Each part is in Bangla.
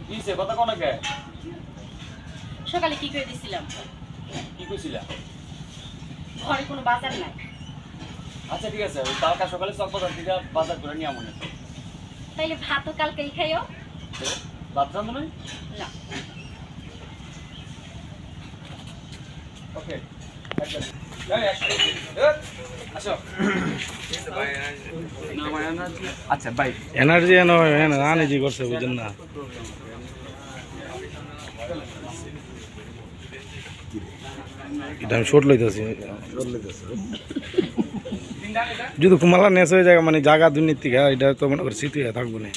কিছে কথা কোন কে সকালে কি করে দিছিলাম কি কইছিলা ঘরে কোনো বাজার নাই আচ্ছা ঠিক আছে ওই কালকা সকালে চক বাজার থেকে বাজার করে নিয়ে আমনে তাইলে ভাতও কালকেই খাইও ভাত রান্ধো নাই না ওকে আচ্ছা ভাই এনার্জি এনে আনেজি করছে বুঝেন না এটা আমি শর্ট লইতেছি যদি কুমালা নেস হয়ে যায় মানে জায়গা দুর্নীতি এটা তো মনে করি স্মৃতি হয়ে থাকবো না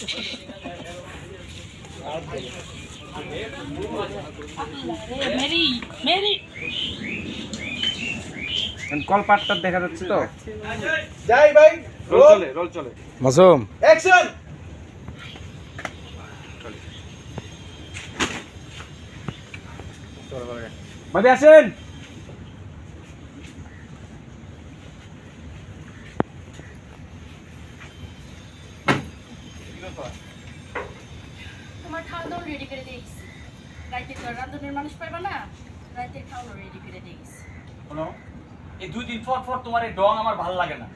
মেরি মেরি কলপাটটা দেখা যাচ্ছে তো যাই ভাই রোল চলে মাসুম অ্যাকশন ভাবি আসেন তোমার খাওয়া রেডি করে দিয়েছি রাইতে তো রান্ধনের মানুষ পাইবা না রাইতে খাওয়া রেডি করে দিয়েছি শোনো এই দুই দিন পর পর তোমার এই ডং আমার ভালো লাগে না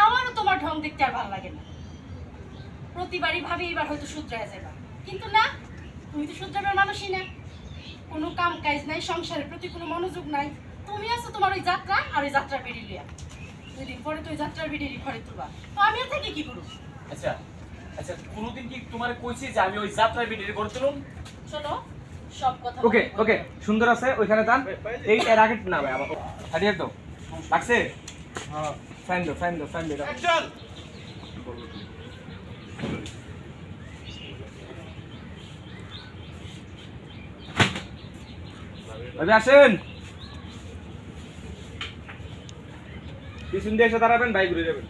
আমারও তোমার ঢং দেখতে আর ভালো লাগে না প্রতিবারই ভাবি এবার হয়তো শুধরে যাবে কিন্তু না তুমি তো শুধরাবার মানুষই না কোনো কাম কাজ নাই সংসারের প্রতি কোনো মনোযোগ নাই তুমি আছো তোমার ওই যাত্রা আর ওই যাত্রা বেরিয়ে লিয়া 2 দিন পরে তো ওই যাত্রার বেরিয়ে ঘরে তুলবা তো আমি আর থেকে কি করব আচ্ছা আচ্ছা কোনোদিন কি তোমারে কইছি যে আমি ওই যাত্রায় ভিডিও করে তুলুম শোনো সব কথা ওকে ওকে সুন্দর আছে ওইখানে দান এই এর আগে না ভাই আবার হারিয়ে দাও লাগছে হ্যাঁ ফাইন দাও অ্যাকশন ভাবি আসেন পিছন দিয়ে এসে দাঁড়াবেন ভাই ঘুরে যাবেন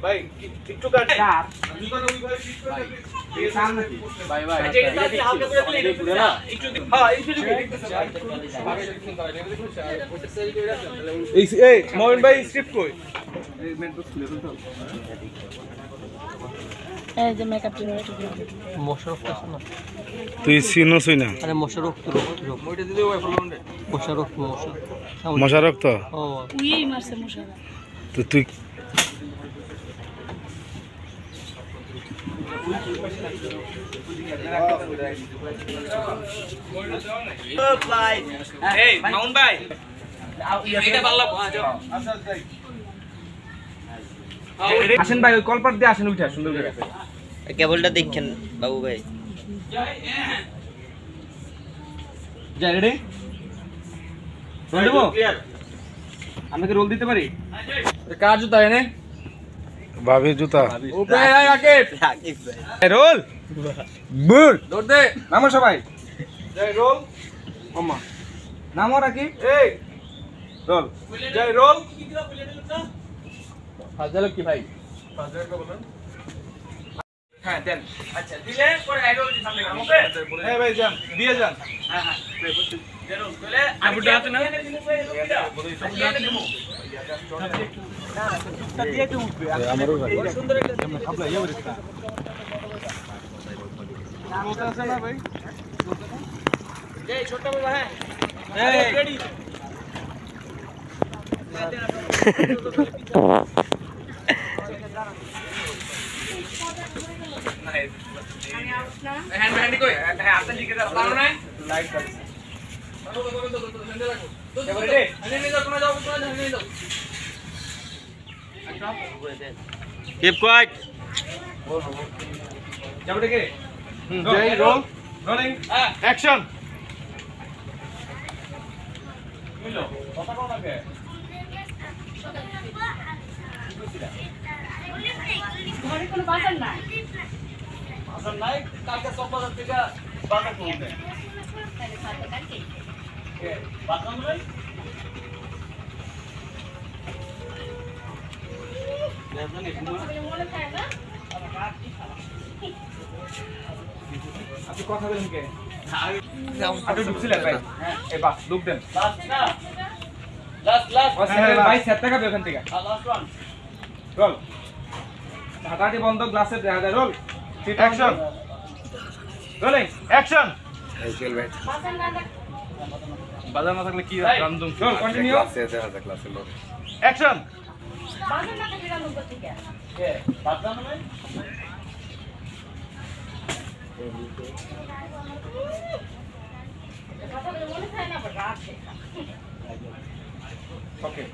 ভাই একটু কাট ভাই ভাই এই মোমিন ভাই স্ক্রিপ্ট কই এই যে মেকআপ টিনের মোশারফ আছে না তুই চিনোসই না আরে মোশারফ তো ওইটা দিলে ওই ফলন রে মোশারফ মশারক তো ও উইই মারছে মশারা তো তুই এই মাউন ভাই এটা ভালো আসেন ভাই ওই কলপাট দিয়ে আসেন উঠে সুন্দর করে কেবলটা দেখেন বাবু ভাই যা রেডি রোল দেবো আমরা কি রোল দিতে পারি কার জুতা এনে ভাবির জুতা উপরে আয় রাকিব রাকিব ভাই রোল বুল দৌড় দে নামো সবাই যাই রোল ওমা নামো রাকিব এই রোল যাই রোল হাজার কি ভাই বাজারটা বলেন হ্যাঁ দেন আচ্ছা দিলে পরে আইডল সামনে গাম ওকে হ্যাঁ ভাই যান দিয়ে যান হ্যাঁ হ্যাঁ দেন বলে আবুটা আছে না আমারও ভাই সুন্দর একটা খাবলা ইয়া বলিস না বলতে আছে না ভাই এই ছোট বাবা হ্যাঁ এই রেডি আমি আউট না হ্যান্ড হ্যান্ড কই হ্যাঁ আপনি লিখে দাও পারো না লাইট আছে কিপ কোয়াইট যাবে কে যাই রোল রোলিং অ্যাকশন মিলো কথা কোন লাগে ঘরে কোনো বাজার নাই আসল নাই কালকে সব বাজার থেকে বাজার করবে তাহলে ভাত কালকে কে বাজার নাই মনে থাকে না আপনি কথা বলেন কে আপনি ঢুকছিলেন ভাই হ্যাঁ এই বাস লুক দেন লাস্ট না লাস্ট ভাই 7 টাকা ওখান থেকে লাস্ট ওয়ান রোল ঢাকাটি বন্ধ, গ্লাসে দেখা যায়। রোল। অ্যাকশন রোলিং অ্যাকশন বাজার না রাখ- বাজার না থাকলে কি রামদম রোল কন্টিনিউ। অ্যাকশন বাজার না থাকলে রান্না করতে গিয়া। কথা বলে মনে চায় না, আবার রাগ দেখা। ওকে,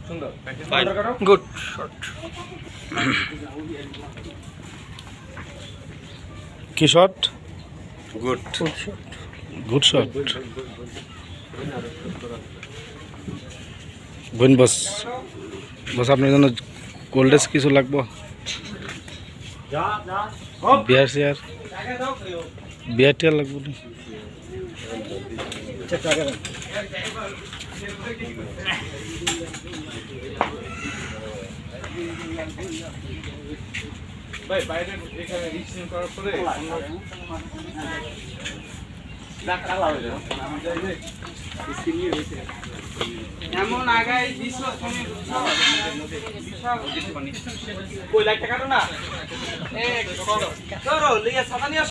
সুন্দর। Fine. বর্ডার কাটো। গুড শট কি শট? Good good shot. বোন বস, বস আপনার জন্য কোল্ড ড্রিঙ্কস কিছু লাগবো? বিয়ার সিয়ার, বিয়ার টিয়ার লাগবো না? ভাই বাইরে এখানে রিসিভ করার পরে এমন আগাই দিছো তুমি, বিশাল কই লাইটটা কাটো না। করো লিয়া সাদা নিয়ে